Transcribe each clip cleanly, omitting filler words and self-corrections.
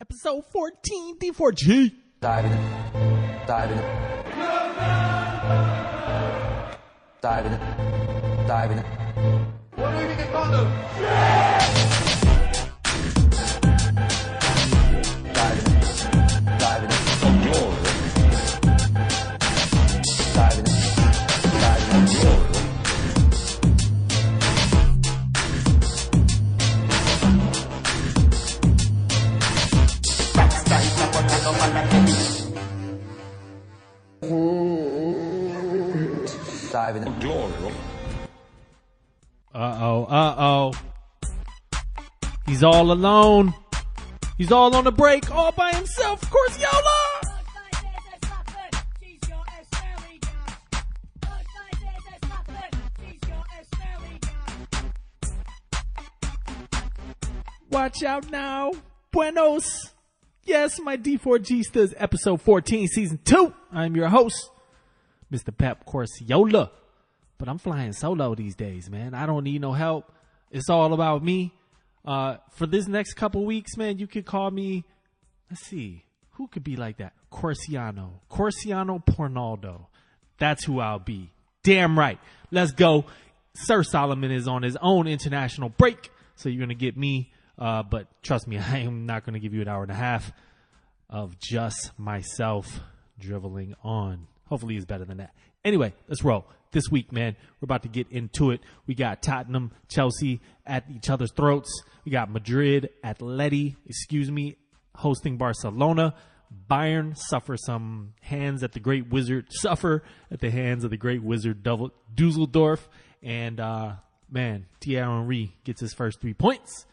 Episode 14, D4G. Diving in. Diving in. Diving in. Diving in. What do you think it's called? Diving in. Diving in. Glory. Diving in. Diving in. Glory. Diving in. Glory. Uh-oh. He's all alone. He's all on the break, all by himself. Of course, YOLO! Watch out now. Buenos. Yes, my D4G-sters, episode 14, season 2. I'm your host, Mr. Pep Corsiola. But I'm flying solo these days, man. I don't need no help. It's all about me. For this next couple weeks, man, you could call me, let's see, who could be like that? Corsiano Pornaldo. That's who I'll be. Damn right. Let's go. Sir Solomon is on his own international break, so you're going to get me. But trust me, I am not going to give you an hour and a half of just myself driveling on. Hopefully it's better than that. Anyway, let's roll. This week, man, we're about to get into it. We got Tottenham, Chelsea at each other's throats. We got Madrid, hosting Barcelona. Bayern suffer at the hands of the great wizard Dusseldorf. And, man, Thierry Henry gets his first 3 points.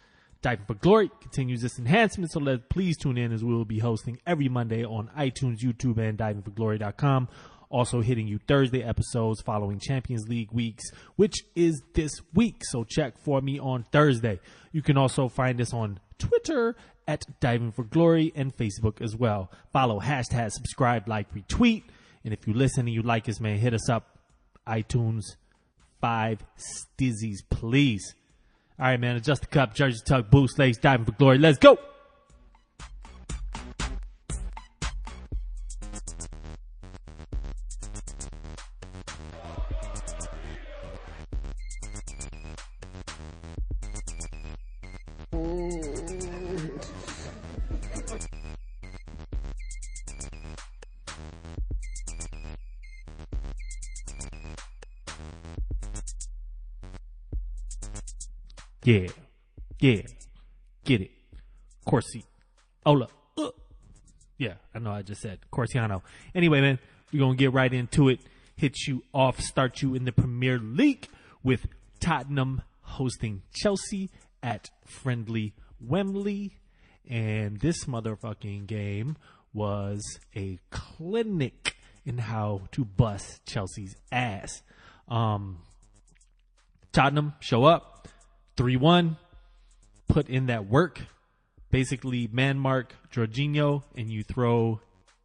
Diving for Glory continues this enhancement, so please tune in as we will be hosting every Monday on iTunes, YouTube, and divingforglory.com. Also hitting you Thursday episodes following Champions League weeks, which is this week. So check for me on Thursday. You can also find us on Twitter at Diving for Glory and Facebook as well. Follow hashtag subscribe, like, retweet. And if you listen and you like us, man, hit us up. iTunes, 5 stizzies, please. All right, man. Adjust the cup, jersey tuck, boost lace, Diving for Glory. Let's go. Yeah, get it. Corsi. Ola. Yeah, I know I just said Corsiano. Anyway, man, we're going to get right into it. Hit you off, start you in the Premier League with Tottenham hosting Chelsea at friendly Wembley. And this motherfucking game was a clinic in how to bust Chelsea's ass. Tottenham show up. 3-1, put in that work, basically man mark Jorginho, and you throw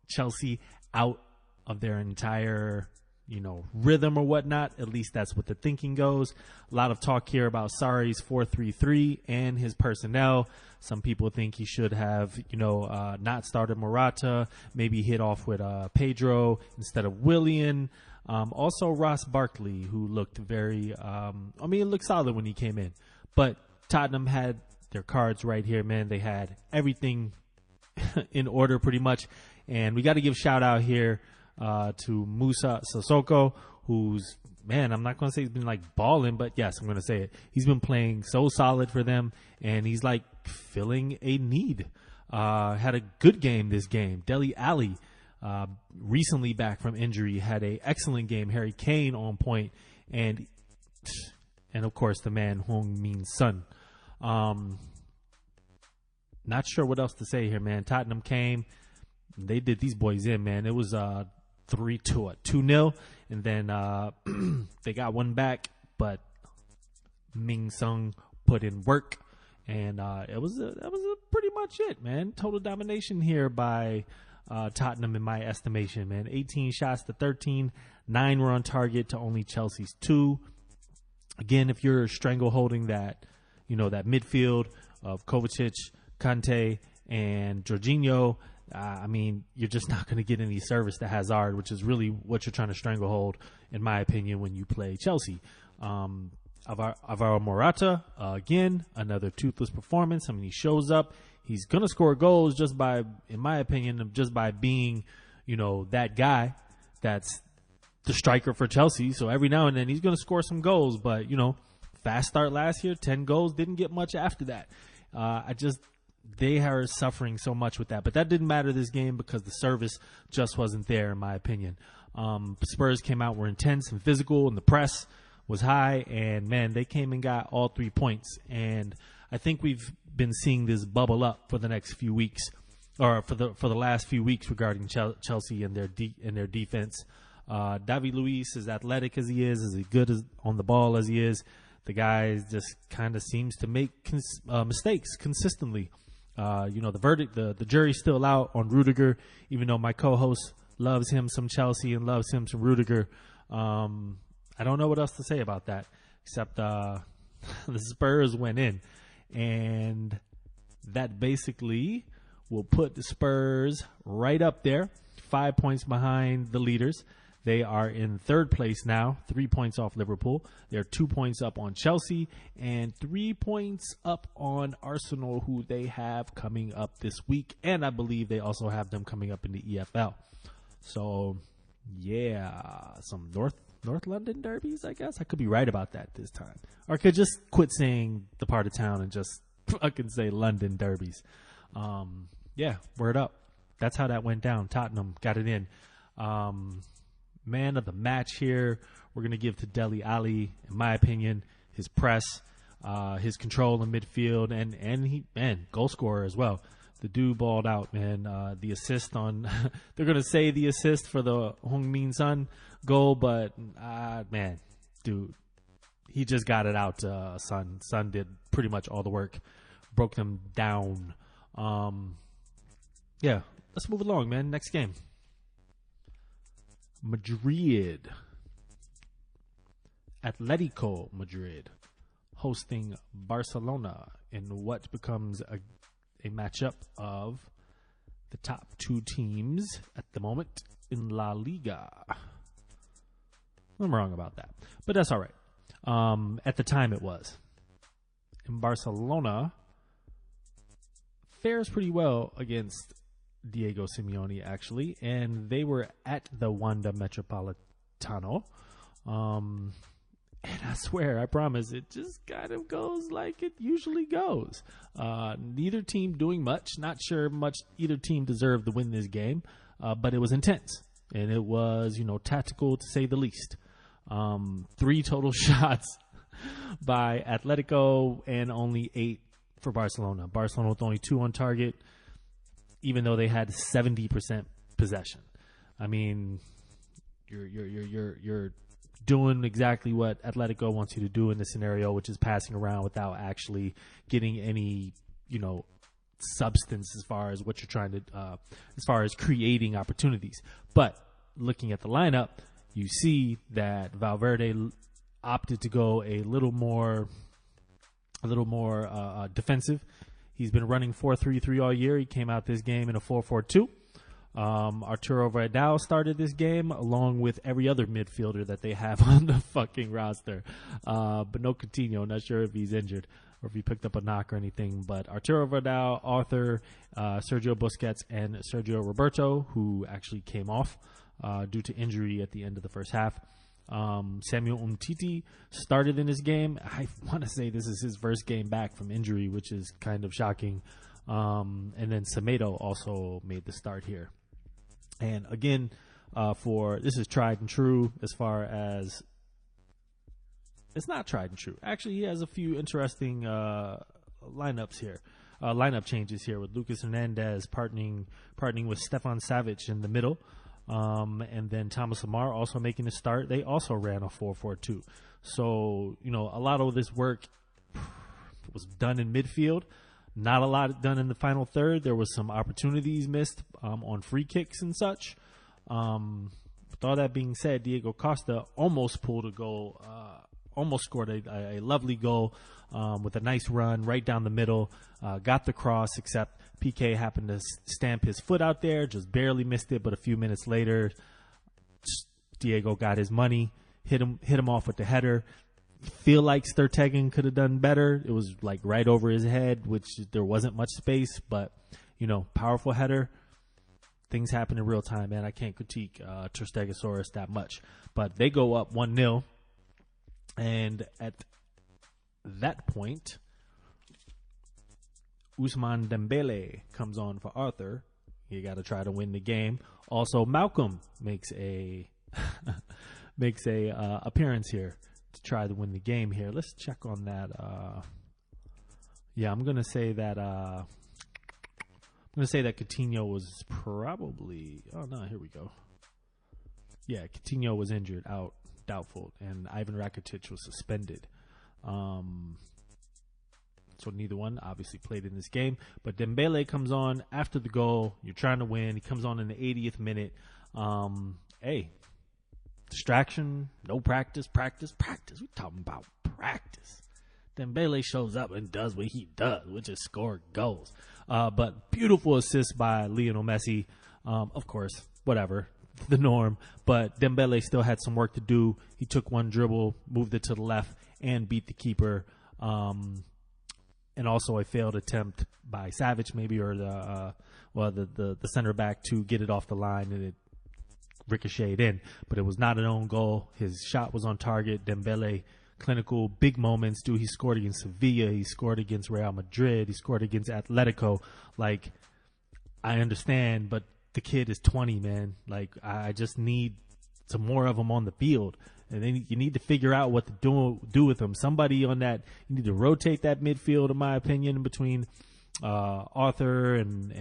Chelsea out of their entire, rhythm or whatnot. At least that's what the thinking goes. A lot of talk here about Sarri's 4-3-3 and his personnel. Some people think he should have, not started Morata, maybe hit off with Pedro instead of Willian. Also Ross Barkley, who looked it looked solid when he came in. But Tottenham had their cards right here, man. They had everything in order pretty much. And we got to give shout out here to Musa Sissoko, who's, man, I'm not going to say he's been like balling, but yes, I'm going to say it. He's been playing so solid for them, and he's like filling a need. Had a good game this game. Dele Alli, recently back from injury, had a excellent game. Harry Kane on point, and of course the man Heung-min Son. Not sure what else to say here, man. Tottenham came, they did these boys in, man. It was 2-0, and then they got one back, but Min Sung put in work, and that was pretty much it, man. Total domination here by Tottenham in my estimation, man. 18 shots to 13, 9 were on target to only Chelsea's 2. Again, if you're strangleholding that, that midfield of Kovacic, Kante, and Jorginho, you're just not going to get any service to Hazard, which is really what you're trying to stranglehold, in my opinion, when you play Chelsea. Alvaro Morata, again, another toothless performance. He shows up. He's going to score goals just by, in my opinion, just by being, that guy that's the striker for Chelsea. So every now and then he's going to score some goals. But, fast start last year, 10 goals, didn't get much after that. They are suffering so much with that. But that didn't matter this game because the service just wasn't there, in my opinion. Spurs came out, were intense and physical, and the press was high. And, man, they came and got all 3 points. And I think we've been seeing this bubble up for the next few weeks, or for the last few weeks regarding Chelsea and their defense. David Luiz, as athletic as he is as good on the ball as he is, the guy just kind of seems to make mistakes consistently. The jury's still out on Rudiger, even though my co-host loves him some Chelsea and loves him some Rudiger. I don't know what else to say about that, except the Spurs went in. And that basically will put the Spurs right up there, 5 points behind the leaders. They are in third place now, 3 points off Liverpool. They're 2 points up on Chelsea and 3 points up on Arsenal, who they have coming up this week. And I believe they also have them coming up in the EFL. So, yeah, some North London derbies, I guess. I could be right about that this time. Or I could just quit saying the part of town and just fucking say London derbies. Word up. That's how that went down. Tottenham got it in. Man of the match here, we're going to give to Dele Alli, in my opinion, his press, his control in midfield, and goal scorer as well. The dude balled out, man. The assist on, they're going to say the assist for the Heung-min Son goal, but, man, dude, he just got it out to Son. Son did pretty much all the work, broke them down. Let's move along, man. Next game. Madrid. Atletico Madrid hosting Barcelona in what becomes a matchup of the top two teams at the moment in La Liga. I'm wrong about that, but that's all right. At the time it was. And Barcelona fares pretty well against Diego Simeone, actually, and they were at the Wanda Metropolitano. And I swear, I promise, it just kind of goes like it usually goes. Neither team doing much. Not sure much either team deserved to win this game, but it was intense. And it was, tactical to say the least. 3 total shots by Atletico and only 8 for Barcelona. Barcelona with only 2 on target, even though they had 70% possession. I mean, you're doing exactly what Atletico wants you to do in this scenario, which is passing around without actually getting any, substance as far as what you're trying to, as far as creating opportunities. But looking at the lineup, you see that Valverde opted to go a little more defensive. He's been running 4-3-3 all year. He came out this game in a 4-4-2. Arturo Vidal started this game along with every other midfielder that they have on the fucking roster. But no Coutinho. Not sure if he's injured or if he picked up a knock or anything. But Arturo Vidal, Arthur, Sergio Busquets, and Sergio Roberto, who actually came off due to injury at the end of the first half. Samuel Umtiti started in this game. I want to say this is his first game back from injury, which is kind of shocking. And then Semedo also made the start here. And again, this is tried and true as far as it's not tried and true. Actually, he has a few interesting lineups here, lineup changes here with Lucas Hernandez partnering with Stefan Savic in the middle. And then Thomas Lemar also making a start. They also ran a 4-4-2. So, a lot of this work was done in midfield. Not a lot done in the final third. There was some opportunities missed on free kicks and such. With all that being said, Diego Costa almost pulled a goal almost scored a lovely goal with a nice run right down the middle. Got the cross, except PK happened to stamp his foot out there, just barely missed it. But a few minutes later, Diego got his money, hit him off with the header. Feel like Strategen could have done better. It was like right over his head, which there wasn't much space, but powerful header. Things happen in real time, man. I can't critique Ter Stegosaurus that much, but they go up 1-0, and at that point, Ousmane Dembele comes on for Arthur. You got to try to win the game. Also, Malcolm makes a appearance here to try to win the game here. Let's check on that. I'm gonna say that. I'm gonna say that Coutinho was probably. Oh no, here we go. Yeah, Coutinho was injured, out, doubtful, and Ivan Rakitic was suspended. So neither one obviously played in this game. But Dembele comes on after the goal. You're trying to win. He comes on in the 80th minute. Hey, distraction, no practice. We're talking about practice. Dembele shows up and does what he does, which is score goals. But beautiful assist by Lionel Messi. Of course, whatever, the norm. But Dembele still had some work to do. He took one dribble, moved it to the left, and beat the keeper. And also a failed attempt by Savic, maybe, or the center back to get it off the line, and it ricocheted in. But it was not an own goal. His shot was on target. Dembele, clinical, big moments. Dude, he scored against Sevilla. He scored against Real Madrid. He scored against Atletico. Like, I understand, but the kid is 20, man. Like, I just need some more of him on the field. And then you need to figure out what to do with him. Somebody on that, you need to rotate that midfield, in my opinion, between Arthur and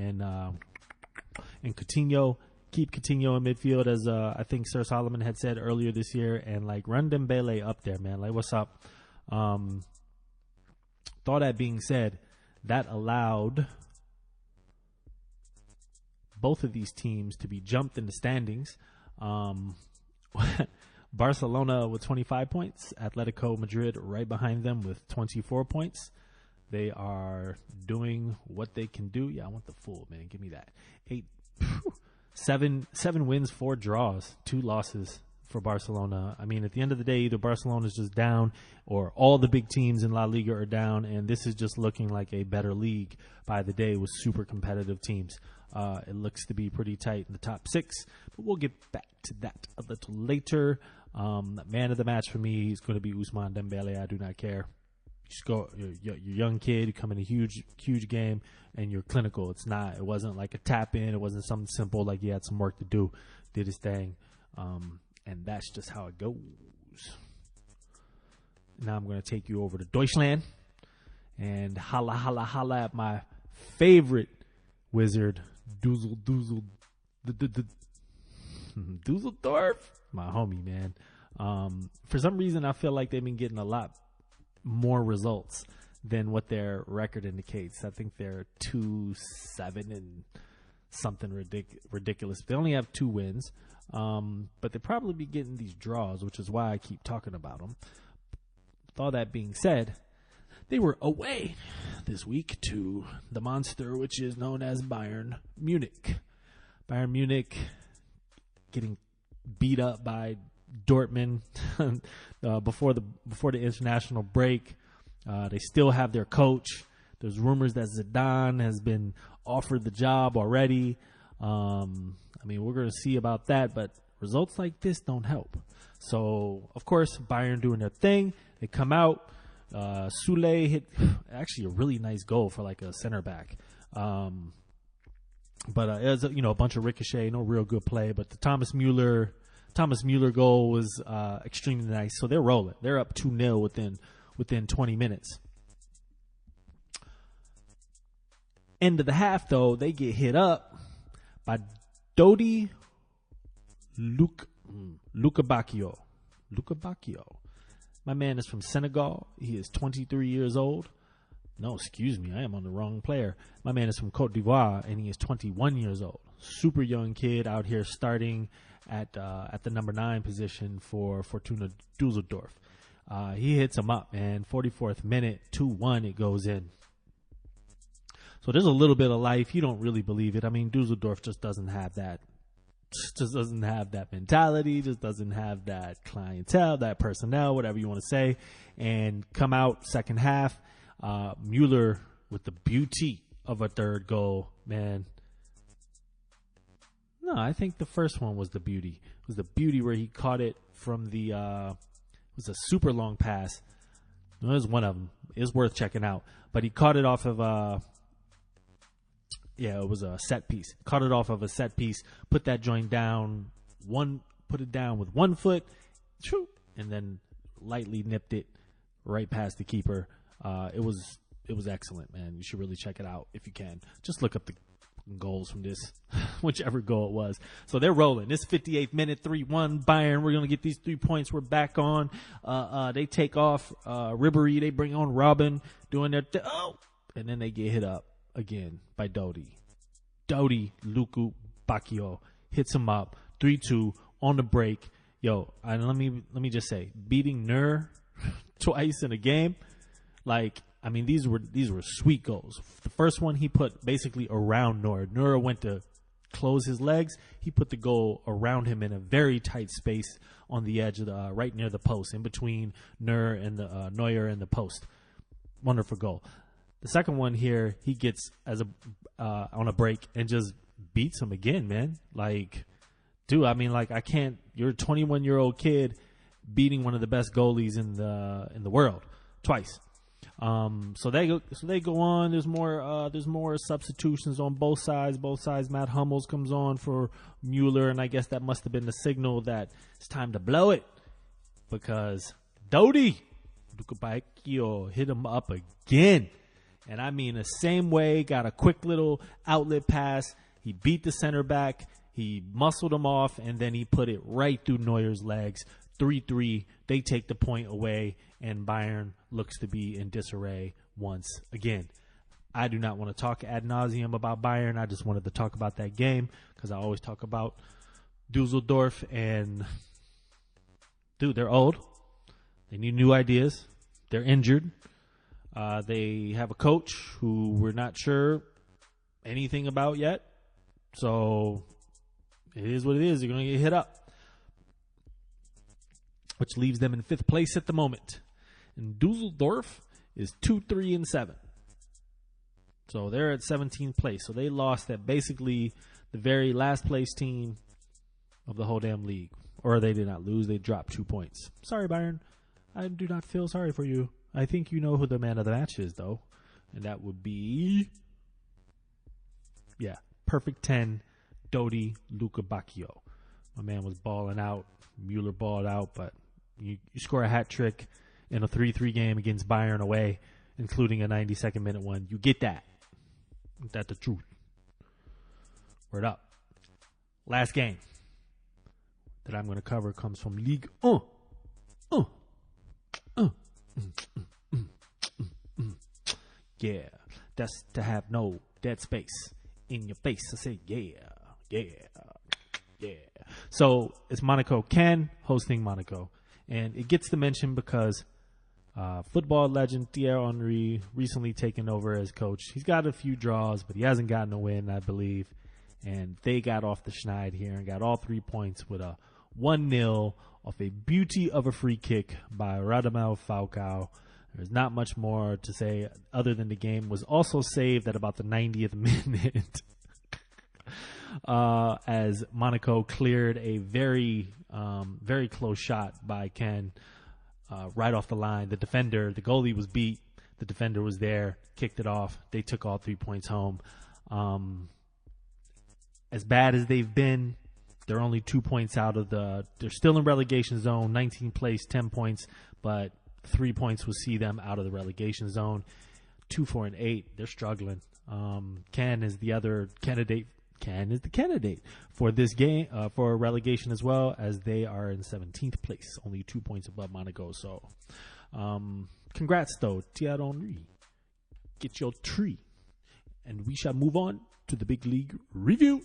Coutinho. Keep Coutinho in midfield, as I think Sir Solomon had said earlier this year, and like run Dembele up there, man. Like, what's up? All that being said, that allowed both of these teams to be jumped in the standings. Barcelona with 25 points, Atletico Madrid right behind them with 24 points. They are doing what they can do. Yeah, I want the full, man. Give me that. 7 wins, 4 draws, 2 losses for Barcelona. I mean, at the end of the day, either Barcelona is just down or all the big teams in La Liga are down, and this is just looking like a better league by the day with super competitive teams. It looks to be pretty tight in the top 6, but we'll get back to that a little later. Man of the match for me is going to be Ousmane Dembele. I do not care. You're a young kid, you come in a huge game, and you're clinical. It wasn't like a tap in. It wasn't something simple like he had some work to do. Did his thing, and that's just how it goes. Now I'm going to take you over to Deutschland and holla at my favorite wizard, Dusseldorf, my homie, man. For some reason, I feel like they've been getting a lot more results than what their record indicates. I think they're 2-7 and something ridiculous. They only have 2 wins, but they'll probably be getting these draws, which is why I keep talking about them. With all that being said, they were away this week to the monster, which is known as Bayern Munich. Bayern Munich getting beat up by Dortmund before the international break. They still have their coach. There's rumors that Zidane has been offered the job already. I mean, we're going to see about that, but results like this don't help. So, of course, Bayern doing their thing. They come out. Sule hit actually a really nice goal for like a center back. But it was a bunch of ricochet, no real good play. But the Thomas Mueller goal was extremely nice. So they're rolling. They're up 2-0 within 20 minutes. End of the half, though, they get hit up by Dodi Lukabakio. My man is from Senegal. He is 23 years old. No, excuse me, I am on the wrong player. My man is from Cote d'Ivoire, and he is 21 years old. Super young kid out here starting at the number 9 position for Fortuna Dusseldorf. He hits him up, man. 44th minute, 2-1, it goes in. So there's a little bit of life. You don't really believe it. I mean, Dusseldorf just doesn't have that. Just doesn't have that mentality. Just doesn't have that clientele, that personnel, whatever you want to say. And come out second half. Mueller with the beauty of a third goal, man. No, I think the first one was the beauty. It was the beauty where he caught it from the. It was a super long pass. It was one of them. It was worth checking out. But he caught it off of. It was a set piece. Caught it off of a set piece. Put that joint down. Put it down with 1 foot, and then lightly nipped it right past the keeper. It was excellent, man. You should really check it out if you can. Just look up the goals from this, whichever goal it was. So they're rolling. This 58th minute, 3-1 Bayern. We're gonna get these 3 points. We're back on. They take off Ribery. They bring on Robin doing their and then they get hit up again by Dodi. Luku Bacchio hits him up 3-2 on the break. Yo, and let me just say, beating Nur twice in a game, like, I mean, these were sweet goals. The first one he put basically around Nur. Nur went to close his legs. He put the goal around him in a very tight space on the edge of the right near the post, in between Nur and the Neuer and the post. Wonderful goal. The second one here, he gets as on a break and just beats him again, man. Like, dude, I mean, like, I can't. You're a 21-year-old kid beating one of the best goalies in the world twice. So they go on. There's more substitutions on both sides. Matt Hummels comes on for Mueller, and I guess that must have been the signal that it's time to blow it, because Dodi Lukabakio hit him up again. And I mean, the same way, got a quick little outlet pass. He beat the center back. He muscled him off, and then he put it right through Neuer's legs. 3-3. They take the point away, and Bayern looks to be in disarray once again. I do not want to talk ad nauseum about Bayern. I just wanted to talk about that game because I always talk about Dusseldorf. And, dude, they're old. They need new ideas. They're injured. They have a coach who we're not sure anything about yet. So it is what it is. They're going to get hit up, which leaves them in 5th place at the moment. And Dusseldorf is 2-3-7. So they're at 17th place. So they lost at basically the very last place team of the whole damn league. Or they did not lose. They dropped 2 points. Sorry, Bayern. I do not feel sorry for you. I think you know who the man of the match is, though. And that would be, perfect 10, Dodi Lukabakio. My man was balling out. Mueller balled out, but you score a hat trick in a 3-3 game against Bayern away, including a 92nd minute one. You get that. Ain't that the truth? Word up. Last game that I'm going to cover comes from Ligue 1. Yeah, that's to have no dead space in your face. I say, yeah. So it's Monaco Cannes hosting Monaco. And it gets the mention because football legend Thierry Henry recently taken over as coach. He's got a few draws, but he hasn't gotten a win, I believe. And they got off the schneid here and got all 3 points with a 1-0 off a beauty of a free kick by Radamel Falcao. There's not much more to say other than the game was also saved at about the 90th minute as Monaco cleared a very close shot by Ken right off the line. The goalie was beat. The defender was there, kicked it off. They took all 3 points home. As bad as they've been, they're only 2 points out of they're still in relegation zone, 19th place, 10 points, but 3 points will see them out of the relegation zone. 2, 4, and 8, they're struggling. Cannes is the other candidate. Cannes is the candidate for this game, for relegation as well, as they are in 17th place, only 2 points above Monaco. So, congrats though, Thierry Henry. Get your tree. And we shall move on to the big league reviews.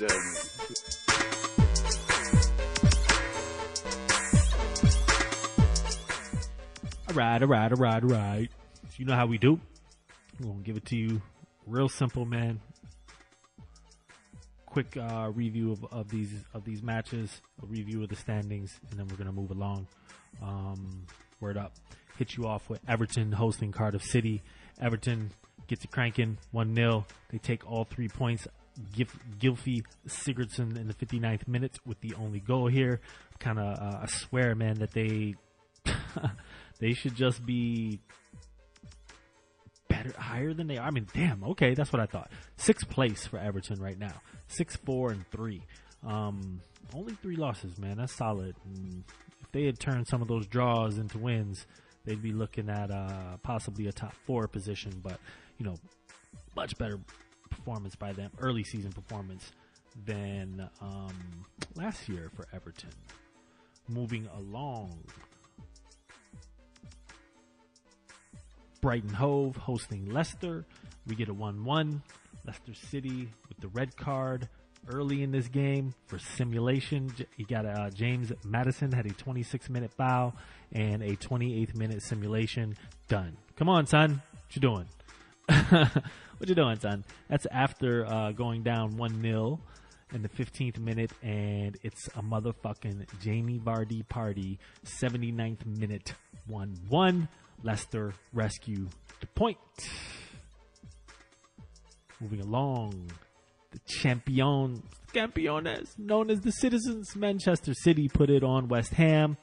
All right. So you know how we do. We're gonna give it to you real simple, man. Quick review of these matches, a review of the standings, and then we're gonna move along. Word up. Hit you off with Everton hosting Cardiff City. Everton gets it cranking, 1-0. They take all 3 points. Gylfi Sigurdsson in the 59th minute with the only goal here. Kind of, I swear, man, that they they should just be better, higher than they are. I mean, damn. Okay, that's what I thought. 6th place for Everton right now. 6-4-3. Only 3 losses, man. That's solid. And if they had turned some of those draws into wins, they'd be looking at possibly a top 4 position. But much better performance by them, early season performance than last year for Everton. Moving along. Brighton Hove hosting Leicester. We get a 1-1. Leicester City with the red card early in this game for simulation. You got James Maddison had a 26-minute foul and a 28th-minute simulation. Done. Come on, son. What you doing? What you doing, son? That's after going down 1-0 in the 15th minute, and it's a motherfucking Jamie Vardy party. 79th minute, 1-1. Leicester rescue the point. Moving along, the champions known as the Citizens, Manchester City put it on West Ham.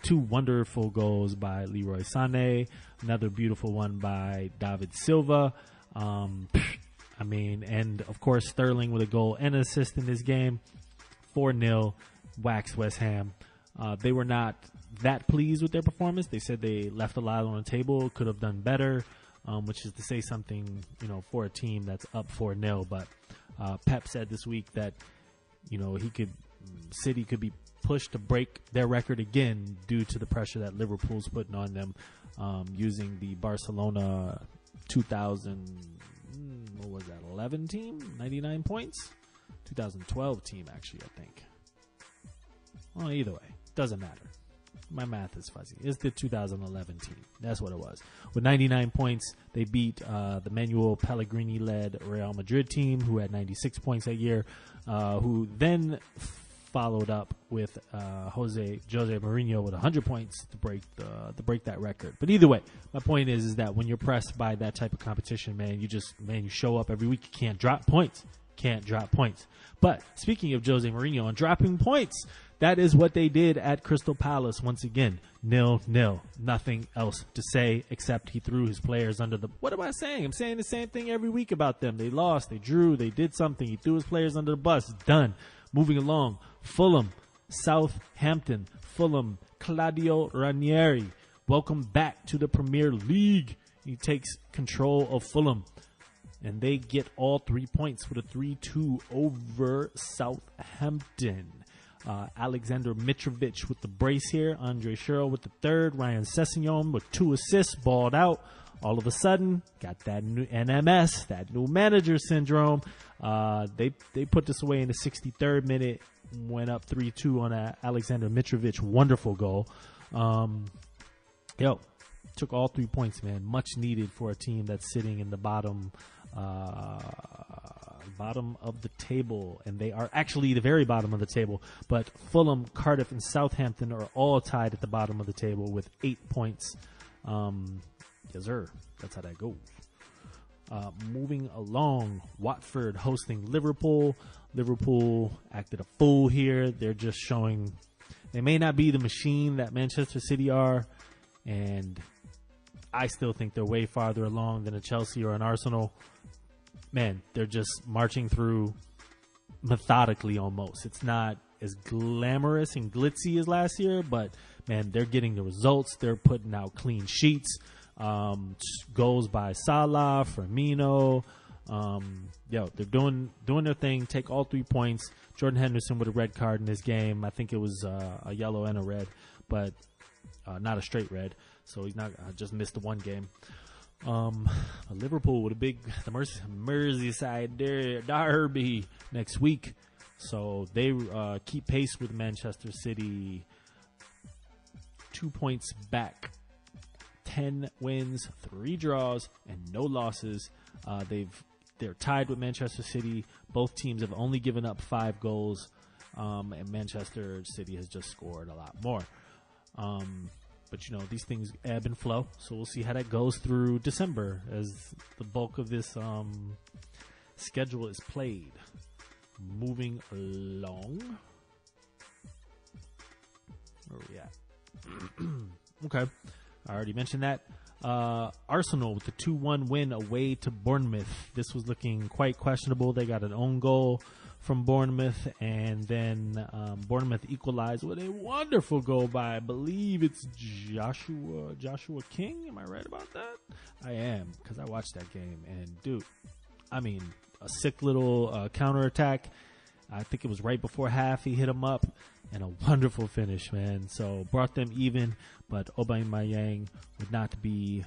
2 wonderful goals by Leroy Sané. Another beautiful one by David Silva. And of course Sterling with a goal and an assist in this game. 4-0, waxed West Ham. They were not that pleased with their performance. They said they left a lot on the table, could have done better, which is to say something, for a team that's up 4-0. But Pep said this week that, City could be pushed to break their record again due to the pressure that Liverpool's putting on them, using the Barcelona 2011 team, 99 points? 2012 team, actually, I think. Well, either way, doesn't matter. My math is fuzzy. It's the 2011 team. That's what it was. With 99 points, they beat the Manuel Pellegrini-led Real Madrid team, who had 96 points that year, who then followed up with Jose Mourinho with 100 points to break that record. But either way, my point is that when you're pressed by that type of competition, man, you show up every week. You can't drop points. But speaking of Jose Mourinho and dropping points, that is what they did at Crystal Palace once again. 0-0. Nothing else to say except he threw his players under the... What am I saying? I'm saying the same thing every week about them. They lost. They drew. They did something. He threw his players under the bus. Done. Moving along. Fulham. Southampton. Fulham. Claudio Ranieri. Welcome back to the Premier League. He takes control of Fulham. And they get all 3 points with a 3-2 over Southampton. Alexander Mitrovic with the brace here. Andre Sherrill with the third. Ryan Sessegnon with 2 assists. Balled out. All of a sudden, got that new NMS, that new manager syndrome. They put this away in the 63rd minute. Went up 3-2 on Alexander Mitrovic. Wonderful goal. Took all 3 points, man. Much needed for a team that's sitting in the bottom of the table, and they are actually the very bottom of the table. But Fulham, Cardiff, and Southampton are all tied at the bottom of the table with 8 points. Yes, sir. That's how that goes. Moving along, Watford hosting Liverpool. Liverpool acted a fool here. They're just showing they may not be the machine that Manchester City are, and I still think they're way farther along than a Chelsea or an Arsenal. Man, they're just marching through methodically almost. It's not as glamorous and glitzy as last year, but, man, they're getting the results. They're putting out clean sheets. Goals by Salah, Firmino. They're doing their thing. Take all 3 points. Jordan Henderson with a red card in this game. I think it was a yellow and a red, but not a straight red. So he's not just missed the one game. Liverpool with the Merseyside derby next week. So they keep pace with Manchester City, 2 points back, 10 wins, 3 draws, and no losses. They're tied with Manchester City. Both teams have only given up 5 goals, and Manchester City has just scored a lot more. But, these things ebb and flow, so we'll see how that goes through December as the bulk of this schedule is played. Moving along. Where are we at? Okay. I already mentioned that. Arsenal with the 2-1 win away to Bournemouth. This was looking quite questionable. They got an own goal from Bournemouth, and then Bournemouth equalized with a wonderful goal by, I believe it's Joshua King. Am I right about that? I am, because I watched that game, and dude, I mean, a sick little counterattack. I think it was right before half he hit him up, and a wonderful finish, man. So brought them even, but Aubameyang would not be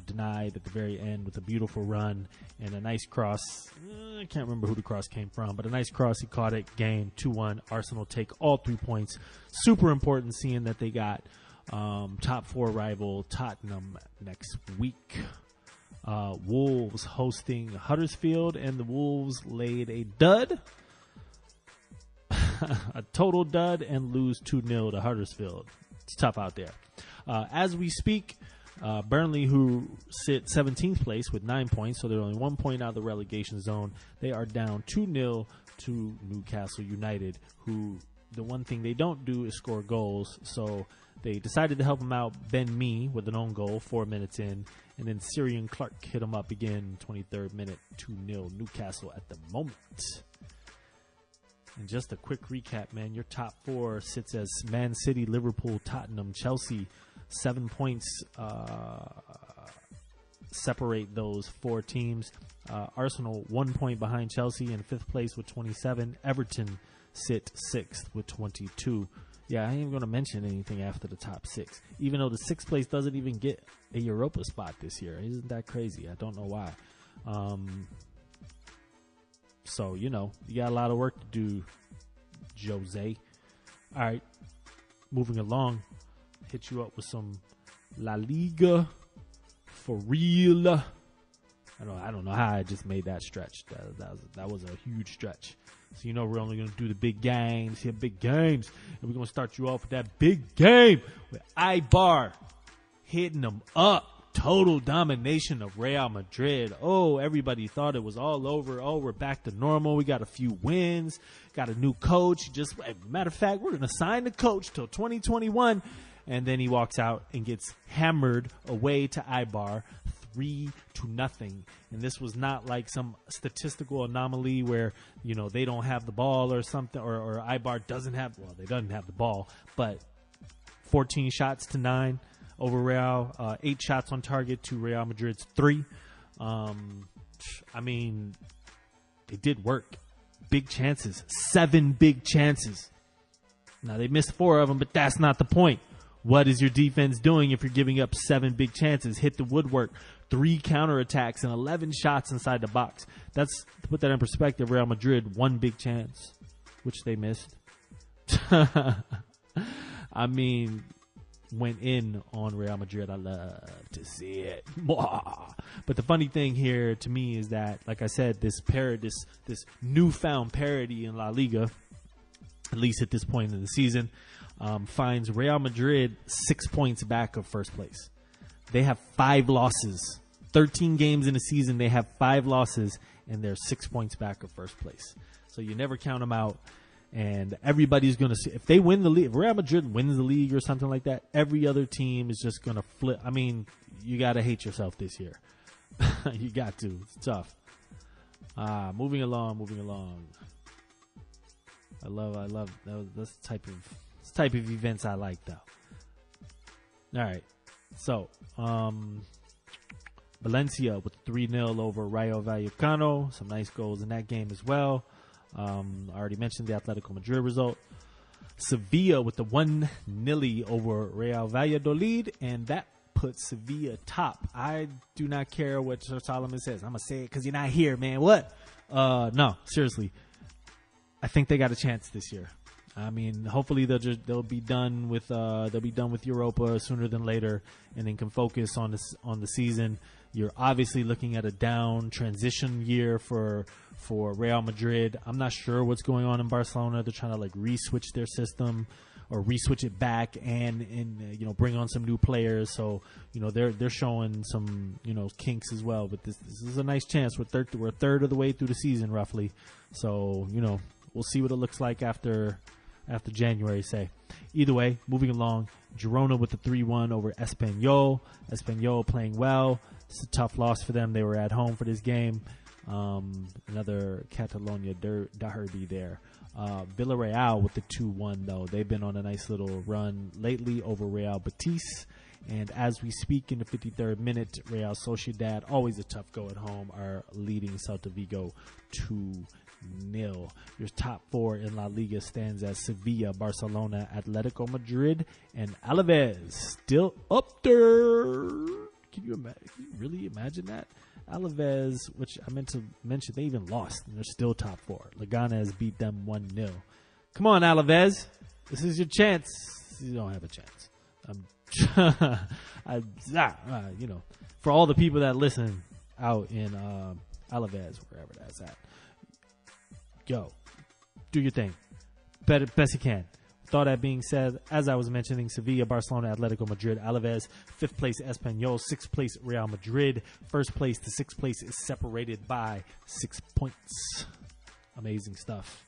denied at the very end with a beautiful run and a nice cross. I can't remember who the cross came from, but a nice cross. He caught it. Game 2-1. Arsenal take all 3 points. Super important seeing that they got top 4 rival Tottenham next week. Wolves hosting Huddersfield, and the Wolves laid a dud. A total dud, and lose 2-0 to Huddersfield. It's tough out there. As we speak, Burnley, who sit 17th place with 9 points, so they're only 1 point out of the relegation zone. They are down 2-0 to Newcastle United, who the one thing they don't do is score goals. So they decided to help him out, Ben Mee, with an own goal 4 minutes in, and then Syrian Clark hit him up again, 23rd minute, 2-0 Newcastle at the moment. And just a quick recap, man. Your top 4 sits as Man City, Liverpool, Tottenham, Chelsea. 7 points separate those 4 teams. Arsenal 1 point behind Chelsea in 5th place with 27. Everton sit 6th with 22. Yeah, I ain't even going to mention anything after the top 6. Even though the 6th place doesn't even get a Europa spot this year. Isn't that crazy? I don't know why. So, you got a lot of work to do, Jose. All right, moving along. Hit you up with some La Liga for real. I don't know how I just made that stretch. That was a huge stretch. So, we're only going to do the big games here, big games. And we're going to start you off with that big game with Eibar hitting them up. Total domination of Real Madrid. Oh, everybody thought it was all over. Oh, we're back to normal. We got a few wins. Got a new coach. Matter of fact, we're going to sign the coach till 2021. And then he walks out and gets hammered away to Eibar 3-0. And this was not like some statistical anomaly where, they don't have the ball or something, or Eibar doesn't have, well, they doesn't have the ball, but 14 shots to 9. Over Real, 8 shots on target to Real Madrid's 3. I mean, they did work. Big chances. 7 big chances. Now, they missed 4 of them, but that's not the point. What is your defense doing if you're giving up 7 big chances? Hit the woodwork. 3 counterattacks and 11 shots inside the box. To put that in perspective, Real Madrid, 1 big chance, which they missed. I mean, went in on Real Madrid. I love to see it. But the funny thing here to me is that, like I said, this newfound parity in La Liga, at least at this point in the season, finds Real Madrid 6 points back of first place. They have 5 losses. 13 games in a season, they have 5 losses, and they're 6 points back of first place. So you never count them out. And everybody's going to see, if they win the league, if Real Madrid wins the league or something like that, every other team is just going to flip. I mean, you got to hate yourself this year. You got to. It's tough. Moving along. I love this type of events I like, though. All right. So, Valencia with 3-0 over Rayo Vallecano. Some nice goals in that game as well. I already mentioned the Atletico Madrid result. Sevilla with the 1-0 over Real Valladolid, and that put Sevilla top. I do not care what Sir Solomon says. I'm going to say it because you're not here, man. What? No, seriously. I think they got a chance this year. I mean, hopefully they'll be done with Europa sooner than later, and then can focus on the season. You're obviously looking at a down transition year for Real Madrid. I'm not sure what's going on in Barcelona. They're trying to like re-switch their system or re-switch it back and bring on some new players. So they're showing some kinks as well. But this is a nice chance. We're a third of the way through the season roughly. So we'll see what it looks like after January, say. Either way, moving along, Girona with the 3-1 over Espanyol. Espanyol playing well. It's a tough loss for them. They were at home for this game. Another Catalonia derby there. Villarreal with the 2-1, though. They've been on a nice little run lately over Real Betis. And as we speak in the 53rd minute, Real Sociedad, always a tough go at home, are leading Celta Vigo 2-0. Your top four in La Liga stands as Sevilla, Barcelona, Atletico Madrid, and Alaves still up there. Can you really imagine that? Alaves, which I meant to mention, they even lost, and they're still top four. Leganes beat them 1-0. Come on, Alaves. This is your chance. You don't have a chance. For all the people that listen out in Alaves, wherever that's at, yo, do your thing. Best you can. With all that being said, as I was mentioning, Sevilla, Barcelona, Atletico Madrid, Alaves, 5th place Espanyol, 6th place Real Madrid, 1st place to 6th place is separated by 6 points. Amazing stuff.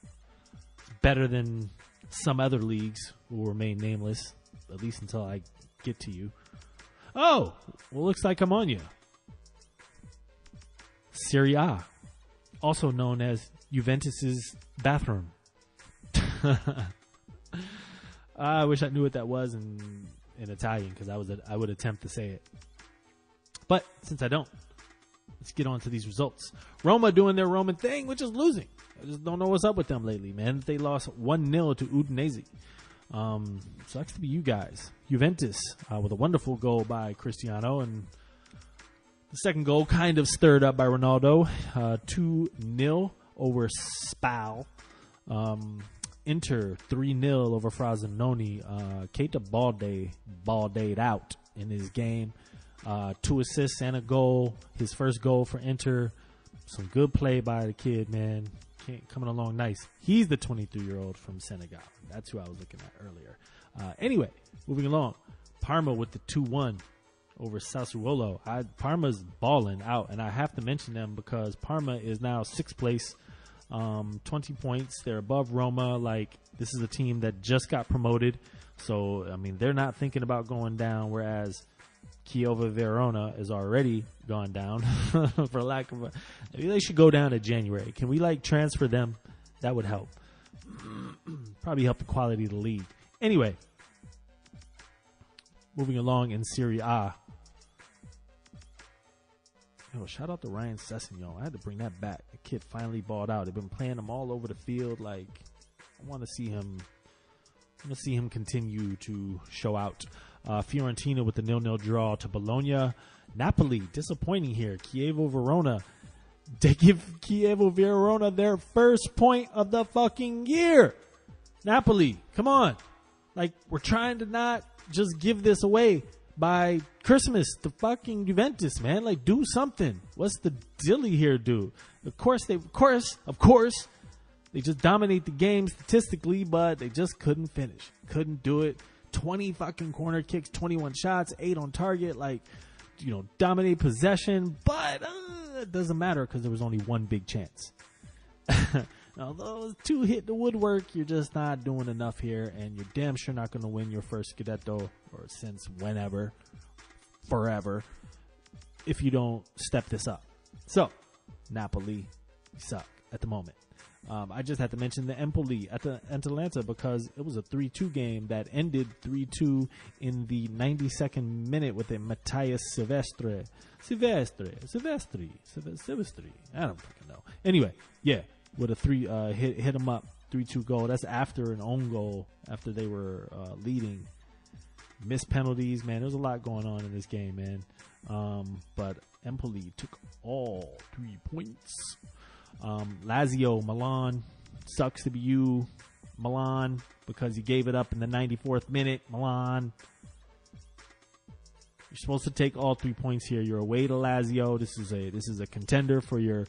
Better than some other leagues who will remain nameless, at least until I get to you. Oh, well, looks like I'm on you. Serie A, also known as Juventus's bathroom. I wish I knew what that was in Italian, because I would attempt to say it. But since I don't, let's get on to these results. Roma doing their Roman thing, which is losing. I just don't know what's up with them lately, man. They lost 1-0 to Udinese. Sucks to be you guys. Juventus with a wonderful goal by Cristiano, and the second goal kind of stirred up by Ronaldo. 2-0 over Spal. Inter 3-0 over Frosinone. Keita Balde out in his game. 2 assists and a goal. His first goal for Inter. Some good play by the kid, man. Coming along nice. He's the 23-year-old from Senegal. That's who I was looking at earlier. Anyway, moving along. Parma with the 2-1 over Sassuolo. Parma's balling out, and I have to mention them because Parma is now 6th place. 20 points. They're above Roma. Like, this is a team that just got promoted. So, I mean, they're not thinking about going down, whereas Chievo Verona is already gone down for lack of maybe they should go down to January. Can we transfer them? That would help. Probably help the quality of the league. Anyway, moving along in Serie A. Yo, shout out to Ryan Sessegnon. I had to bring that back. The kid finally balled out. They've been playing him all over the field. I want to see him. I want to see him continue to show out. Fiorentina with the 0-0 draw to Bologna. Napoli, disappointing here. Chievo Verona. They give Chievo Verona their first point of the fucking year. Napoli, come on. We're trying to not just give this away by Christmas to fucking Juventus, man. Do something. What's the dilly here, dude? Of course, they just dominate the game statistically, but they just couldn't finish. Couldn't do it. 20 fucking corner kicks, 21 shots, 8 on target. Dominate possession, but it doesn't matter because there was only one big chance. Although 2 hit the woodwork, you're just not doing enough here, and you're damn sure not going to win your first Scudetto, or since whenever, forever, if you don't step this up. So, Napoli suck at the moment. I just had to mention the Empoli at the Atalanta because it was a 3-2 game that ended 3-2 in the 92nd minute with a Matthias Silvestri. I don't fucking know. Anyway, yeah, with a hit him up 3-2 goal. That's after an own goal after they were leading. missed penalties, man. There's a lot going on in this game, man. But Empoli took all 3 points. Lazio, Milan, sucks to be you, Milan, because you gave it up in the 94th minute. Milan, you're supposed to take all 3 points here. You're away to Lazio. This is a contender for your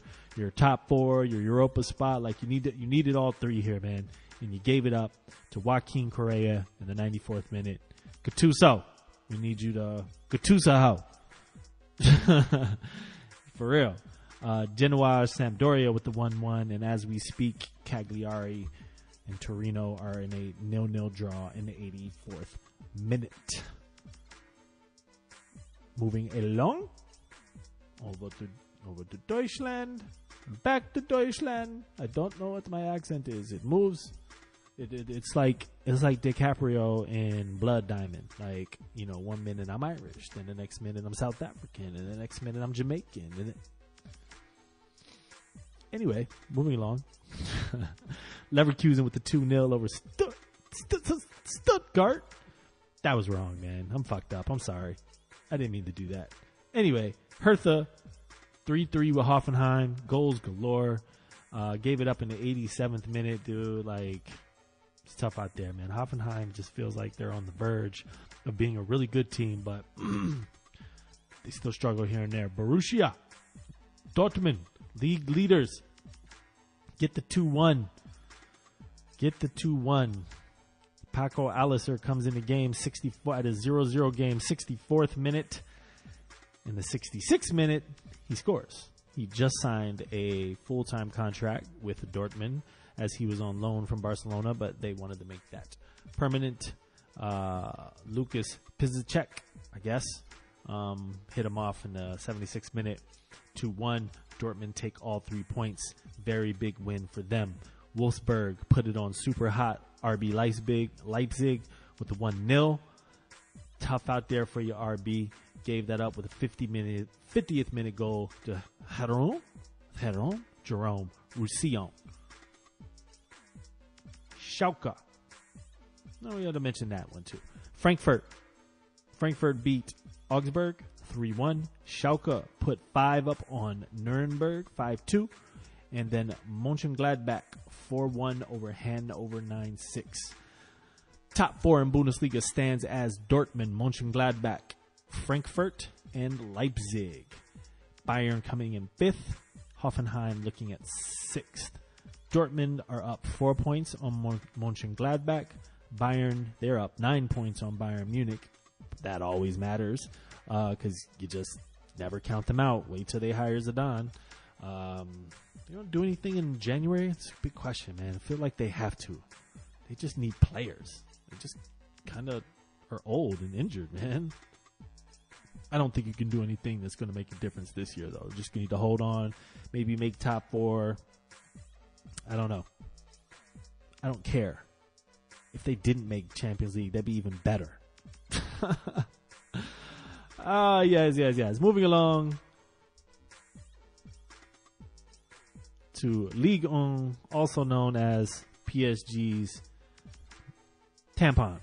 top 4, your Europa spot. Like you needed all 3 here, man. And you gave it up to Joaquin Correa in the 94th minute. Gattuso, we need you to Gattuso. For real. Genoa, Sampdoria with the 1-1, and as we speak, Cagliari and Torino are in a 0-0 draw in the 84th minute. Moving along, over to Deutschland, back to Deutschland. I don't know what my accent is. It moves. It's like DiCaprio in Blood Diamond. Like, 1 minute I'm Irish, then the next minute I'm South African, and the next minute I'm Jamaican. Anyway, moving along. Leverkusen with the 2-0 over Stuttgart. That was wrong, man. I'm fucked up. I'm sorry. I didn't mean to do that. Anyway, Hertha 3-3 with Hoffenheim. Goals galore. Gave it up in the 87th minute, dude. Like, it's tough out there, man. Hoffenheim just feels like they're on the verge of being a really good team, but they still struggle here and there. Borussia Dortmund, league leaders, get the 2-1. Paco Alliser comes in the game 64 at a 0-0 game, 64th minute. In the 66th minute, he scores. He just signed a full-time contract with Dortmund as he was on loan from Barcelona, but they wanted to make that permanent. Lucas Piszczek, I guess, hit him off in the 76th minute. 2-1. Dortmund take all 3 points. Very big win for them. Wolfsburg put it on super hot RB Leipzig with the 1-0. Tough out there for your RB. Gave that up with a 50th minute goal to Jerome Roussillon. Schalke. No, we had to mention that one too. Frankfurt beat Augsburg 3-1. Schalke put 5 up on Nuremberg 5-2. And then Mönchengladbach 4-1 over Hannover 9-6. Top 4 in Bundesliga stands as Dortmund, Mönchengladbach, Frankfurt, and Leipzig. Bayern coming in 5th. Hoffenheim looking at 6th. Dortmund are up 4 points on Mönchengladbach. Bayern, they're up 9 points on Bayern Munich. That always matters because you just never count them out. Wait till they hire Zidane. They don't do anything in January? It's a big question, man. I feel like they have to. They just need players. They just kind of are old and injured, man. I don't think you can do anything that's going to make a difference this year, though. Just need to hold on. Maybe make top 4. I don't know. I don't care. If they didn't make Champions League, that'd be even better. Yes. Moving along to Ligue 1, also known as PSG's tampon,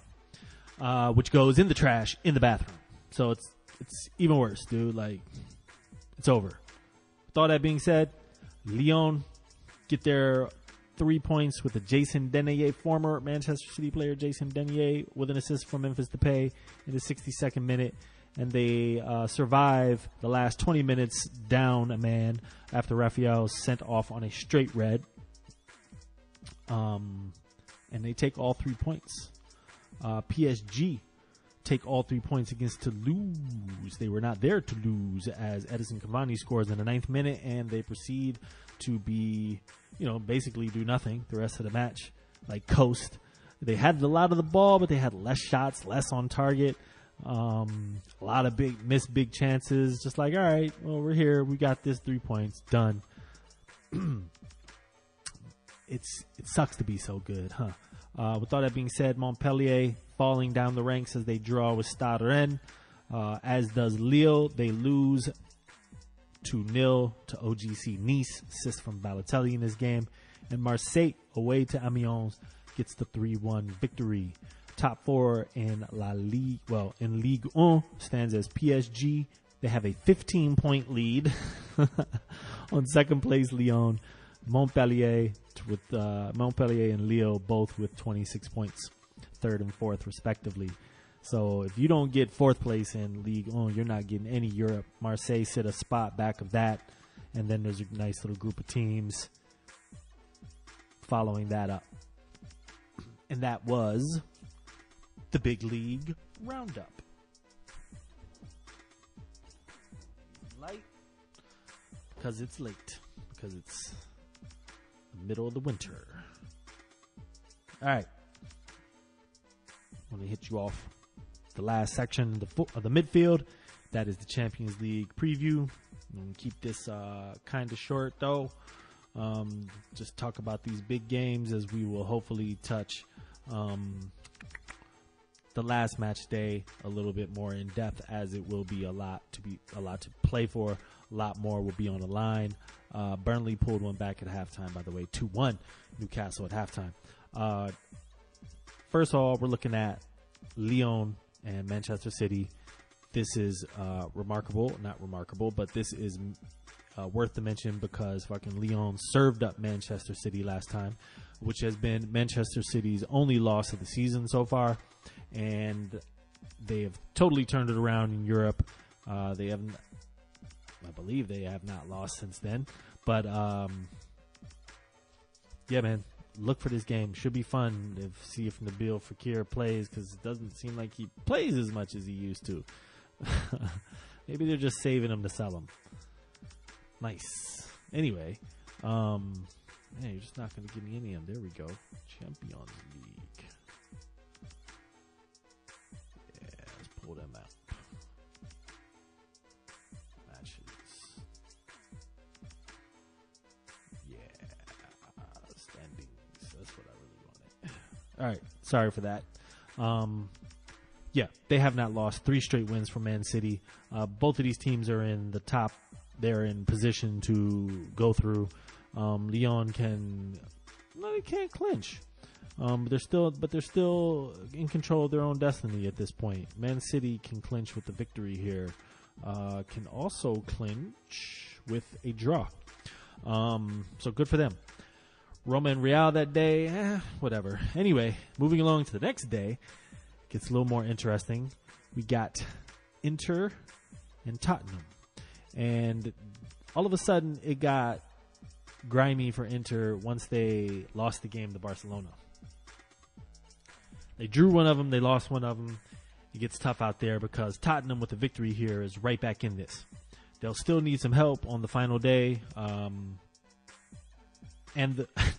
which goes in the trash in the bathroom. So it's even worse, dude. Like, it's over. With all that being said, Lyon get their 3 points with a Jason Denier, former Manchester City player Jason Denier, with an assist from Memphis Depay in the 62nd minute. And they survive the last 20 minutes down a man after Raphael sent off on a straight red. And they take all 3 points. PSG take all 3 points against Toulouse. They were not there to lose as Edison Cavani scores in the 9th minute, and they proceed to be, basically do nothing the rest of the match, like coast. They had a lot of the ball, but they had less shots, less on target. A lot of missed big chances. Just like, all right, well, we're here. We got this 3 points done. It sucks to be so good, huh? With all that being said, Montpellier falling down the ranks as they draw with Stade Rennes. As does Lille. They lose 2-0 to OGC Nice. Assist from Balotelli in this game. And Marseille, away to Amiens, gets the 3-1 victory. Top four in La Ligue, in Ligue 1 stands as PSG. They have a 15-point lead on second place Lyon, Montpellier and Lille both with 26 points, third and fourth respectively. So if you don't get fourth place in Ligue 1, you're not getting any Europe. Marseille sit a spot back of that, and then there's a nice little group of teams following that up. And that was the Big League Roundup. Light because it's late, because it's the middle of the winter. All right. I'm going to hit you off the last section of the midfield. That is the Champions League preview. I'm going to keep this kind of short, though. Just talk about these big games, as we will hopefully touch the last match day a little bit more in depth, as it will be a lot to play for. A lot more will be on the line. Burnley pulled one back at halftime, by the way, 2-1 Newcastle at halftime. First of all, we're looking at Lyon and Manchester City. This is not remarkable, but this is worth the mention, because fucking Lyon served up Manchester City last time, which has been Manchester City's only loss of the season so far, and they have totally turned it around in Europe. I believe they have not lost since then, but yeah, man, look for this game. Should be fun. See if Nabil Fekir plays, because it doesn't seem like he plays as much as he used to. Maybe they're just saving him to sell him. Nice. Anyway, man, you're just not going to give me any of them. There we go. Champions League. Yeah, let's pull them out. Matches. Yeah. Standings. That's what I really wanted. All right. Sorry for that. Yeah, they have not lost. 3 straight wins for Man City. Both of these teams are in the top. They're in position to go through. Lyon they can't clinch. But they're still in control of their own destiny at this point. Man City can clinch with the victory here. Can also clinch with a draw. So good for them. Roma and Real that day, whatever. Anyway, moving along to the next day, gets a little more interesting. We got Inter and Tottenham. And all of a sudden, it got grimy for Inter once they lost the game to Barcelona. They drew one of them. They lost one of them. It gets tough out there, because Tottenham, with the victory here, is right back in this. They'll still need some help on the final day.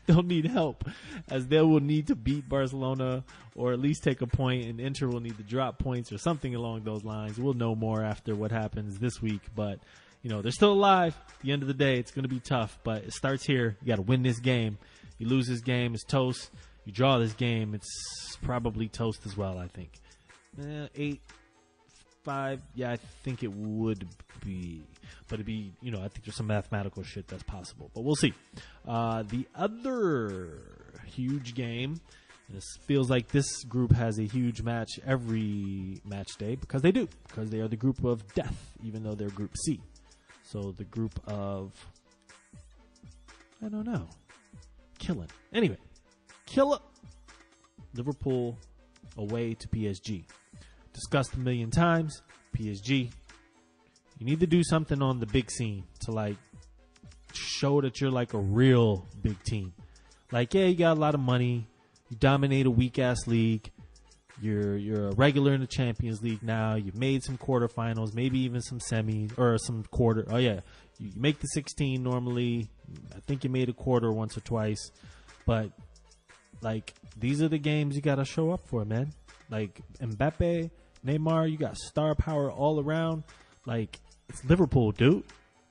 They'll need help, as they will need to beat Barcelona, or at least take a point, and Inter will need to drop points or something along those lines. We'll know more after what happens this week, but they're still alive. At the end of the day, it's going to be tough, but it starts here. You got to win this game. You lose this game, it's toast. You draw this game, it's probably toast as well, I think. 8-5, yeah, I think it would be. But it'd be, I think there's some mathematical shit that's possible. But we'll see. The other huge game, and it feels like this group has a huge match every match day, because they do. Because they are the group of death, even though they're Group C. So the group of, I don't know, killing. Anyway, killer. Liverpool away to PSG. Discussed a million times. PSG. You need to do something on the big scene to show that you're a real big team. Yeah, you got a lot of money. You dominate a weak ass league. You're a regular in the Champions League now. You've made some quarterfinals, maybe even some semis or some quarter. Oh yeah, you make the 16 normally. I think you made a quarter once or twice, but these are the games you got to show up for, man. Mbappe, Neymar, you got star power all around. It's Liverpool, dude.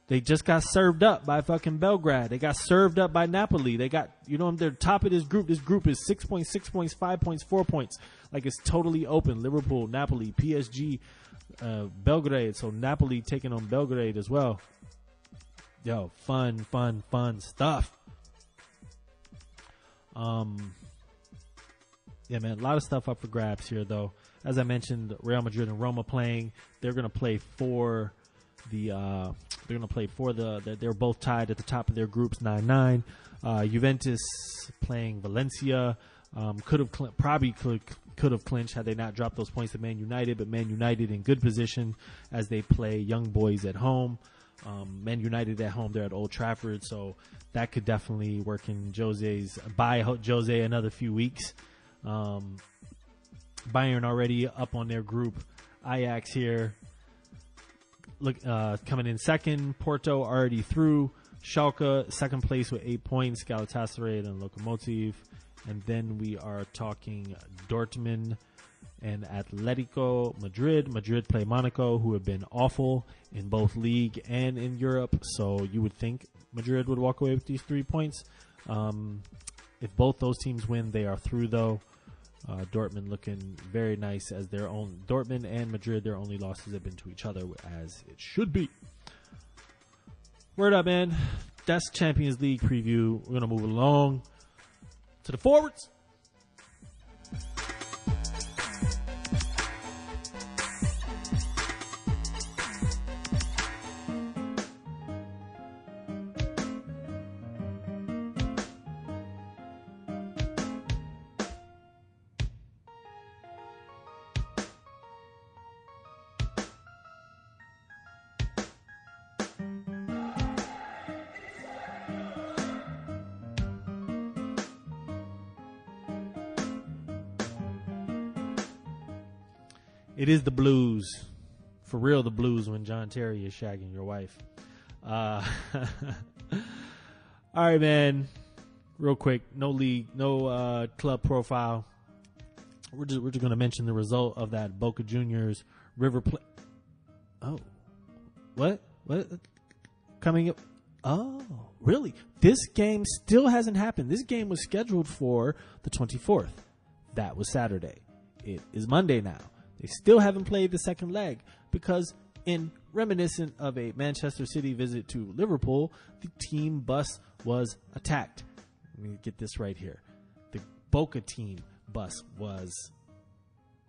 They just got served up by fucking Belgrade. They got served up by Napoli. They got, they're top of this group. This group is 6 points, 6 points, 5 points, 4 points. It's totally open. Liverpool, Napoli, PSG, Belgrade. So Napoli taking on Belgrade as well. Yo, fun stuff. Yeah, man, a lot of stuff up for grabs here, though. As I mentioned, Real Madrid and Roma playing. They're going to play for the. They're both tied at the top of their groups, 9-9. Juventus playing Valencia. Could have clinched had they not dropped those points to Man United, but Man United in good position as they play Young Boys at home. Man United at home, they're at Old Trafford, so that could definitely work in buy Jose another few weeks. Bayern already up on their group. Ajax here, coming in second. Porto already through. Schalke second place with 8 points. Galatasaray and Lokomotiv. And then we are talking Dortmund and Atletico Madrid. Madrid play Monaco, who have been awful in both league and in Europe. So you would think Madrid would walk away with these 3 points. If both those teams win, they are through, though. Dortmund looking very nice as their own. Dortmund and Madrid, their only losses have been to each other, as it should be. Word up, man. That's Champions League preview. We're going to move along to the forwards. It is the blues. For real, the blues when John Terry is shagging your wife. All right, man. Real quick, no league, no club profile. We're just going to mention the result of that Boca Juniors River Plate. Oh, what? Coming up? Oh, really? This game still hasn't happened. This game was scheduled for the 24th. That was Saturday. It is Monday now. They still haven't played the second leg because, in reminiscent of a Manchester City visit to Liverpool, the team bus was attacked. Let me get this right here. The Boca team bus was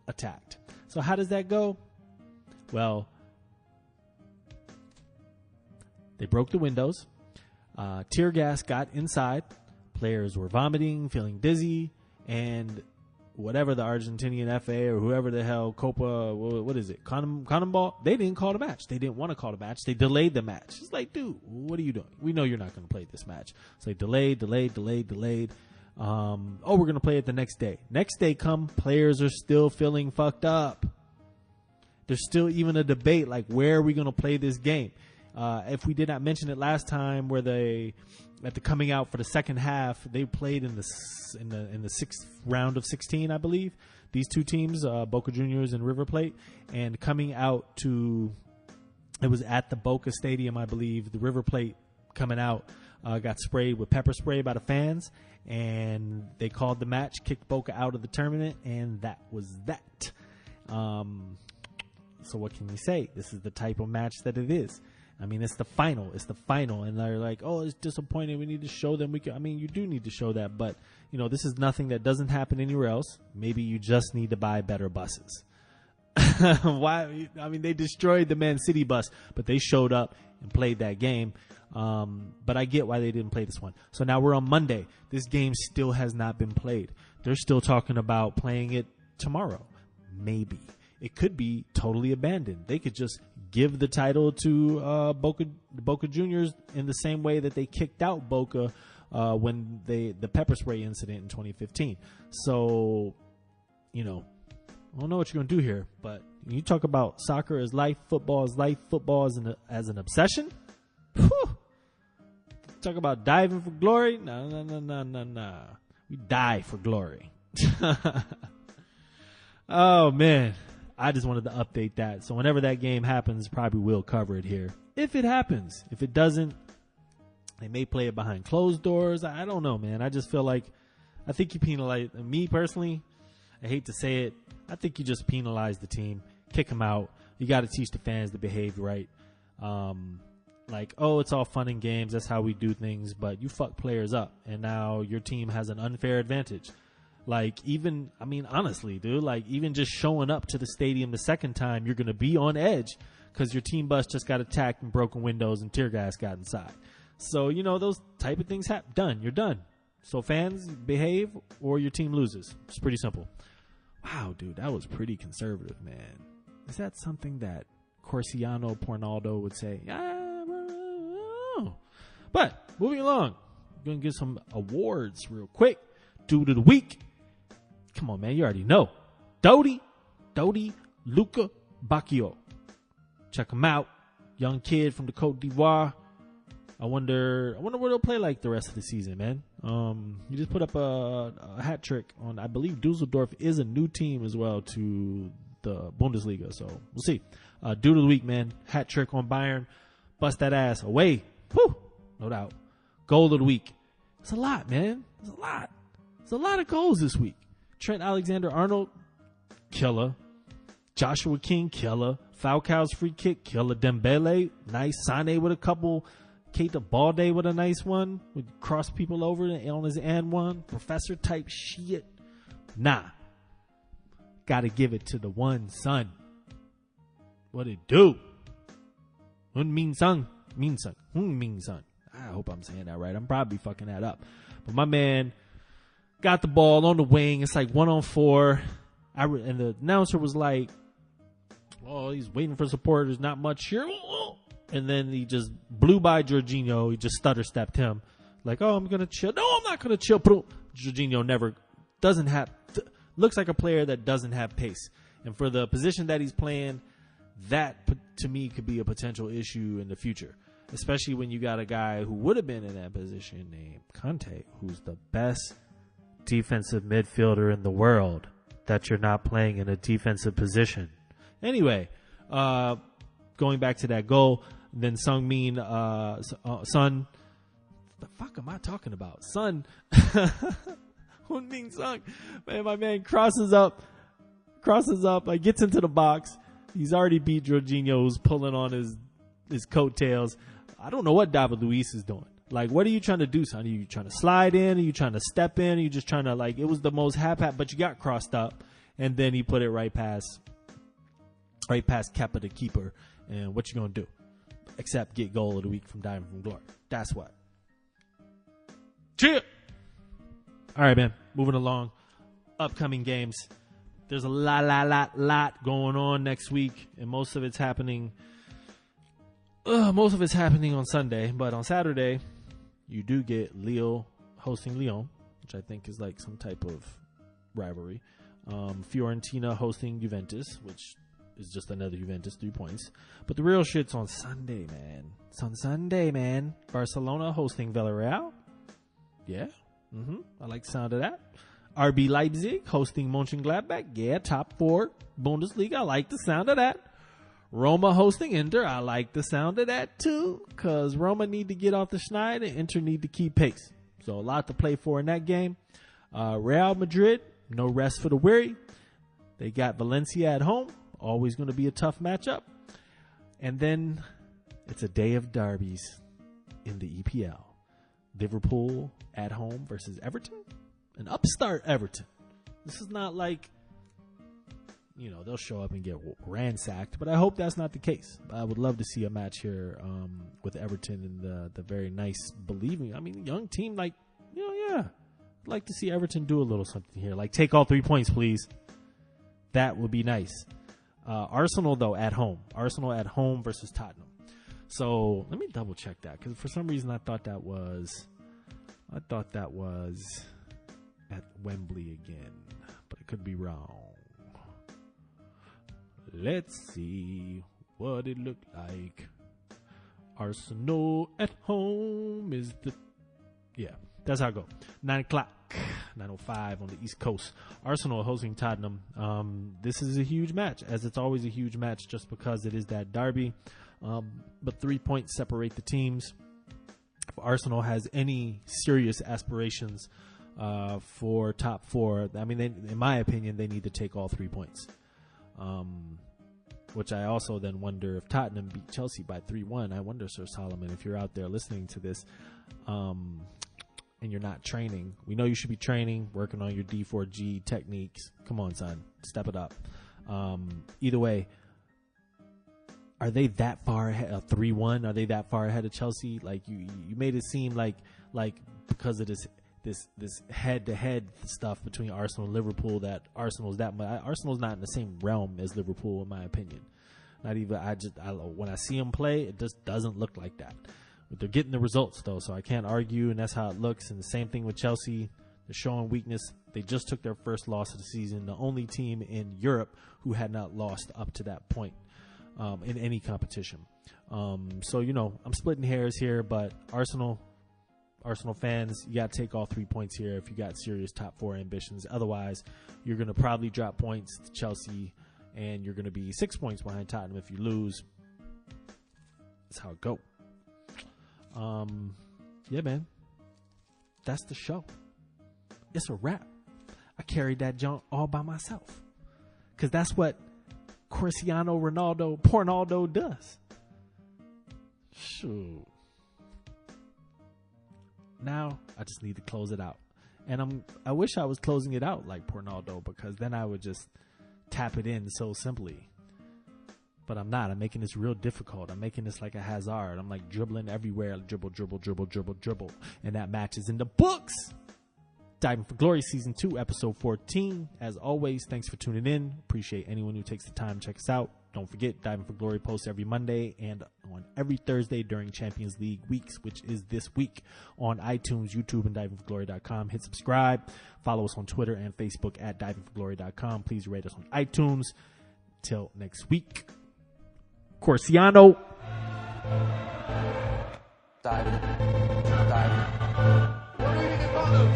attacked. So how does that go? Well, they broke the windows. Tear gas got inside. Players were vomiting, feeling dizzy, and whatever the Argentinian FA or whoever the hell, Copa, what is it, Conmebol, they didn't call the match. They didn't want to call the match. They delayed the match. It's like, dude, what are you doing? We know you're not going to play this match. So they delayed. We're going to play it the next day. Next day come, players are still feeling fucked up. There's still even a debate, like, where are we going to play this game? If we did not mention it last time, where they, at the coming out for the second half, they played in the sixth round of 16, I believe. These two teams, Boca Juniors and River Plate, and coming out to, it was at the Boca Stadium, I believe. The River Plate coming out got sprayed with pepper spray by the fans, and they called the match, kicked Boca out of the tournament, and that was that. So what can you say? This is the type of match that it is. I mean, it's the final. And they're like, oh, it's disappointing. We need to show them. You do need to show that. But, this is nothing that doesn't happen anywhere else. Maybe you just need to buy better buses. Why? I mean, they destroyed the Man City bus, but they showed up and played that game. But I get why they didn't play this one. So now we're on Monday. This game still has not been played. They're still talking about playing it tomorrow. Maybe. It could be totally abandoned. They could just give the title to Boca Juniors in the same way that they kicked out Boca when the pepper spray incident in 2015. So, I don't know what you're going to do here, but you talk about soccer as life, football as an obsession. Whew. Talk about diving for glory. No. We die for glory. Oh, man. I just wanted to update that. So whenever that game happens, probably we'll cover it here. If it happens. If it doesn't, they may play it behind closed doors. I don't know, man. I just feel like, I think you penalize, me personally, I hate to say it, I think you just penalize the team, kick them out. You got to teach the fans to behave right. It's all fun and games. That's how we do things. But you fuck players up. And now your team has an unfair advantage. Like, even, I mean, honestly, dude, like, even just showing up to the stadium the second time, you're going to be on edge because your team bus just got attacked and broken windows and tear gas got inside. So, you know, those type of things happen. Done. You're done. So fans, behave or your team loses. It's pretty simple. Wow, dude, that was pretty conservative, man. Is that something that Corsiano Pornaldo would say? But moving along, we're going to get some awards real quick. Dude of the week. Come on, man. You already know. Dodi Luca Bacchio. Check him out. Young kid from the Côte d'Ivoire. I wonder where they'll play like the rest of the season, man. He just put up a hat trick on, I believe Dusseldorf is a new team as well to the Bundesliga. So we'll see. Dude of the week, man. Hat trick on Bayern. Bust that ass away. Whew. No doubt. Goal of the week. It's a lot, man. It's a lot. It's a lot of goals this week. Trent Alexander-Arnold, killer. Joshua King, killer. Falcao's free kick, killer. Dembele, nice. Sane with a couple. Keita Balde with a nice one. Would cross people over on his and one. Professor type shit. Nah. Gotta give it to the one son. What it do? Min Sung. I hope I'm saying that right. I'm probably fucking that up. But my man got the ball on the wing. It's like 1-on-4. And the announcer was like, oh, he's waiting for support. There's not much here. And then he just blew by Jorginho. He just stutter stepped him. Like, oh, I'm going to chill. No, I'm not going to chill. Jorginho looks like a player that doesn't have pace. And for the position that he's playing, that to me could be a potential issue in the future. Especially when you got a guy who would have been in that position named Conte, who's the best defensive midfielder in the world, that you're not playing in a defensive position. Anyway, going back to that goal, then Sung-min, Son, the fuck am I talking about? Son, Hun-Min Sung, man, my man crosses up, like gets into the box. He's already beat Jorginho, who's pulling on his coattails. I don't know what David Luiz is doing. Like, what are you trying to do, son? Are you trying to slide in? Are you trying to step in? Are you just trying to, like, it was the most but you got crossed up, and then he put it right past Kepa, the keeper. And what you gonna do? Except get goal of the week from Diamond from Glory. That's what. Cheer! All right, man. Moving along. Upcoming games. There's a lot going on next week, and most of it's happening on Sunday. But on Saturday, you do get Lille hosting Lyon, which I think is like some type of rivalry. Fiorentina hosting Juventus, which is just another Juventus, 3 points. But the real shit's on Sunday, man. It's on Sunday, man. Barcelona hosting Villarreal. Yeah. I like the sound of that. RB Leipzig hosting Mönchengladbach. Yeah, top 4 Bundesliga. I like the sound of that. Roma hosting Inter. I like the sound of that too, because Roma need to get off the schneid and Inter need to keep pace. So a lot to play for in that game. Real Madrid, no rest for the weary. They got Valencia at home. Always going to be a tough matchup. And then it's a day of derbies in the EPL. Liverpool at home versus Everton. An upstart Everton. This is not like, you know, they'll show up and get ransacked, but I hope that's not the case. I would love to see a match here with Everton and the very nice believing. I mean, young team, like, you know, yeah. I'd like to see Everton do a little something here. Like, take all 3 points, please. That would be nice. Arsenal, though, at home. Arsenal at home versus Tottenham. So let me double check that, because for some reason I thought that was at Wembley again, but I could be wrong. Let's see what it looked like. Arsenal at home is that's how I go. 9 o'clock, 9:05 on the East Coast. Arsenal hosting Tottenham. This is a huge match, as it's always a huge match, just because it is that derby. But 3 points separate the teams. If Arsenal has any serious aspirations for top 4, I mean, in my opinion, they need to take all 3 points. Which I also then wonder, if Tottenham beat Chelsea by 3-1, I wonder, Sir Solomon, if you're out there listening to this, and you're not training. We know you should be training, working on your D4G techniques. Come on, son, step it up. Either way, are they that far ahead? 3-1? Are they that far ahead of Chelsea? Like you made it seem like because of this head-to-head stuff between Arsenal and Liverpool that Arsenal's not in the same realm as Liverpool, in my opinion. Not even. When I see them play, it just doesn't look like that. But they're getting the results though, so I can't argue, and that's how it looks. And the same thing with Chelsea. They're showing weakness. They just took their first loss of the season. The only team in Europe who had not lost up to that point in any competition. So I'm splitting hairs here, but Arsenal fans, you got to take all 3 points here if you got serious top 4 ambitions. Otherwise, you're going to probably drop points to Chelsea, and you're going to be 6 points behind Tottenham if you lose. That's how it go. Yeah, man. That's the show. It's a wrap. I carried that junk all by myself. Because that's what Cristiano Ronaldo does. Shoot. Now I just need to close it out, and I wish I was closing it out like Pornaldo, because then I would just tap it in so simply. But I'm not. I'm making this real difficult. I'm making this like a Hazard. I'm like dribbling everywhere, dribble, and that match is in the books. Diving for Glory Season 2, Episode 14. As always, thanks for tuning in. Appreciate anyone who takes the time to check us out. Don't forget, Diving for Glory posts every Monday and on every Thursday during Champions League weeks, which is this week, on iTunes, YouTube, and divingforglory.com. Hit subscribe. Follow us on Twitter and Facebook at divingforglory.com. Please rate us on iTunes. Till next week. Corsiano. Diving. What do you think about them?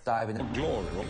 Diving. Glory.